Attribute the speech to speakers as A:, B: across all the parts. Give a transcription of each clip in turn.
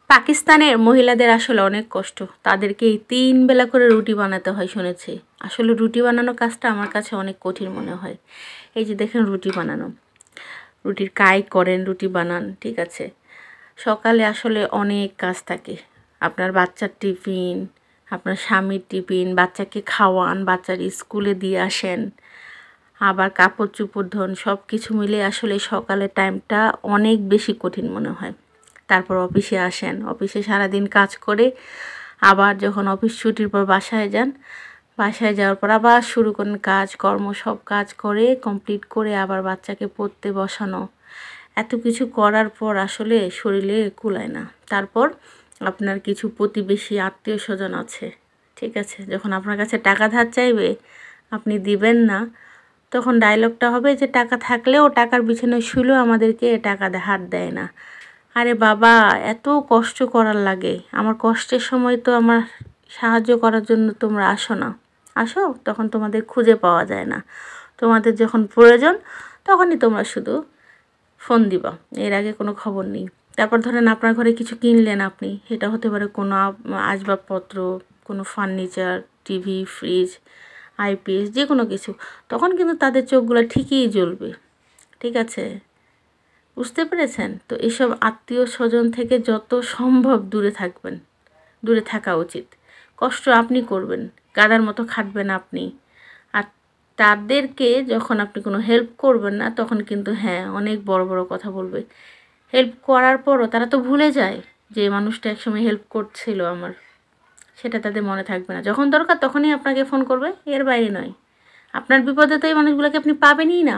A: পাকিস্তানের মহিলাদের আসলে অনেক কষ্ট। তাদেরকে এই 3 বেলা করে রুটি বানাতে হয় শুনেছি। আসলে রুটি বানানো কাজটা আমার কাছে অনেক কঠিন মনে হয়। এই যে দেখেন রুটি বানানো, রুটির কাই করেন, রুটি বানান, ঠিক আছে। সকালে আসলে অনেক কাজ থাকে। আপনার বাচ্চার টিফিন, আপনার স্বামীর টিফিন, বাচ্চাকে খাওয়ান, বাচ্চার স্কুলে দিয়ে আসেন, আবার কাপড় চোপড় ধোন, সব কিছু মিলে আসলে সকালের টাইমটা অনেক বেশি কঠিন মনে হয়। তারপর অফিসে আসেন, অফিসে সারাদিন কাজ করে আবার যখন অফিস ছুটির পর বাসায় যান, বাসায় যাওয়ার পর আবার শুরু করেন কাজকর্ম, সব কাজ করে কমপ্লিট করে আবার বাচ্চাকে পড়তে বসানো। এত কিছু করার পর আসলে শরীরে কুলায় না। তারপর আপনার কিছু প্রতিবেশী আত্মীয় স্বজন আছে, ঠিক আছে, যখন আপনার কাছে টাকা ধার চাইবে আপনি দিবেন না, তখন ডায়লগটা হবে যে টাকা থাকলেও টাকার পিছনে শুলেও আমাদেরকে টাকা হাত দেয় না। আরে বাবা, এত কষ্ট করার লাগে, আমার কষ্টের সময় তো আমার সাহায্য করার জন্য তোমরা আসো না, আসো তখন তোমাদের খুঁজে পাওয়া যায় না। তোমাদের যখন প্রয়োজন তখনই তোমরা শুধু ফোন দিবা, এর আগে কোনো খবর নেই। তারপর ধরেন আপনার ঘরে কিছু কিনলেন আপনি, সেটা হতে পারে কোনো আসবাবপত্র, কোনো ফার্নিচার, টিভি, ফ্রিজ, আইপিএস, যে কোনো কিছু, তখন কিন্তু তাদের চোখগুলো ঠিকই জ্বলবে, ঠিক আছে, বুঝতে পেরেছেন? তো এসব আত্মীয় স্বজন থেকে যত সম্ভব দূরে থাকবেন, দূরে থাকা উচিত। কষ্ট আপনি করবেন, গাধার মতো খাটবেন আপনি। আর তাদেরকে যখন আপনি কোনো হেল্প করবেন না, তখন কিন্তু হ্যাঁ অনেক বড় বড় কথা বলবে। হেল্প করার পরও তারা তো ভুলে যায় যে মানুষটা একসময় হেল্প করছিল আমার, সেটা তাদের মনে থাকবে না। যখন দরকার তখনই আপনাকে ফোন করবে, এর বাইরে নয়। আপনার বিপদে তো এই মানুষগুলোকে আপনি পাবেনই না,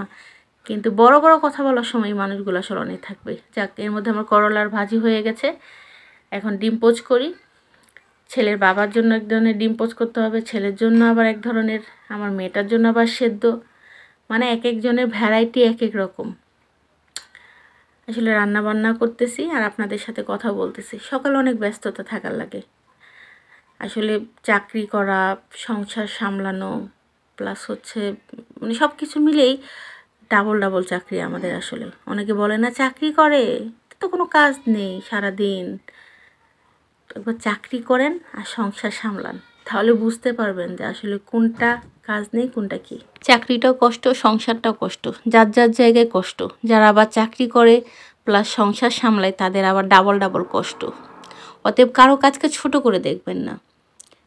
A: কিন্তু বড় বড় কথা বলার সময় মানুষগুলো স্মরণে থাকবে। যাক, এর মধ্যে আমার করলার ভাজি হয়ে গেছে, এখন ডিম পোচ করি। ছেলের বাবার জন্য এক ধরনের ডিম পোচ করতে হবে, ছেলের জন্য আবার এক ধরনের, আমার মেয়েটার জন্য আবার সেদ্ধ, মানে এক একজনের ভ্যারাইটি এক এক রকম। আসলে রান্না বান্না করতেছি আর আপনাদের সাথে কথা বলতেছি। সকালে অনেক ব্যস্ততা থাকার লাগে। আসলে চাকরি করা, সংসার সামলানো, প্লাস হচ্ছে মানে সব কিছু মিলেই ডাবল ডাবল চাকরি আমাদের। আসলে অনেকে বলে না চাকরি করে, তো কোনো কাজ নেই সারাদিন। একবার চাকরি করেন আর সংসার সামলান, তাহলে বুঝতে পারবেন যে আসলে কোনটা কাজ নেই কোনটা কি। চাকরিটাও কষ্ট, সংসারটাও কষ্ট, যার যার জায়গায় কষ্ট। যারা আবার চাকরি করে প্লাস সংসার সামলায় তাদের আবার ডাবল ডাবল কষ্ট। অতএব কারো কাজকে ছোট করে দেখবেন না,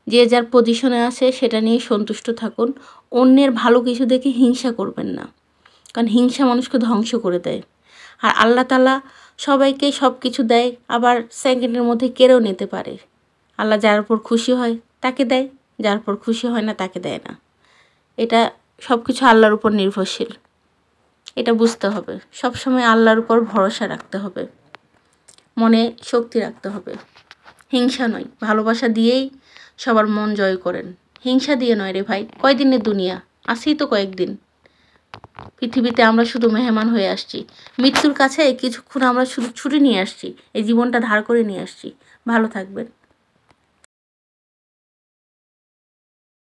A: যে যার পজিশনে আছে সেটা নিয়ে সন্তুষ্ট থাকুন। অন্যের ভালো কিছু দেখে হিংসা করবেন না, কারণ হিংসা মানুষকে ধ্বংস করে দেয়। আর আল্লাহ তাআলা সবাইকে সব কিছু দেয়, আবার সেকেন্ডের মধ্যে কেড়েও নিতে পারে। আল্লাহ যার উপর খুশি হয় তাকে দেয়, যার উপর খুশি হয় না তাকে দেয় না। এটা সব কিছু আল্লাহর উপর নির্ভরশীল, এটা বুঝতে হবে। সবসময় আল্লাহর উপর ভরসা রাখতে হবে, মনে শক্তি রাখতে হবে। হিংসা নয়, ভালোবাসা দিয়েই সবার মন জয় করেন, হিংসা দিয়ে নয় রে ভাই। কয়দিনের দুনিয়া, আসেই তো কয়েকদিন। পৃথিবীতে আমরা শুধু মেহমান হয়ে আসছি, মৃত্যুর কাছে কিছুক্ষণ আমরা শুধু ছুটি নিয়ে আসছি, এই জীবনটা ধার করে নিয়ে আসছি। ভালো থাকবেন।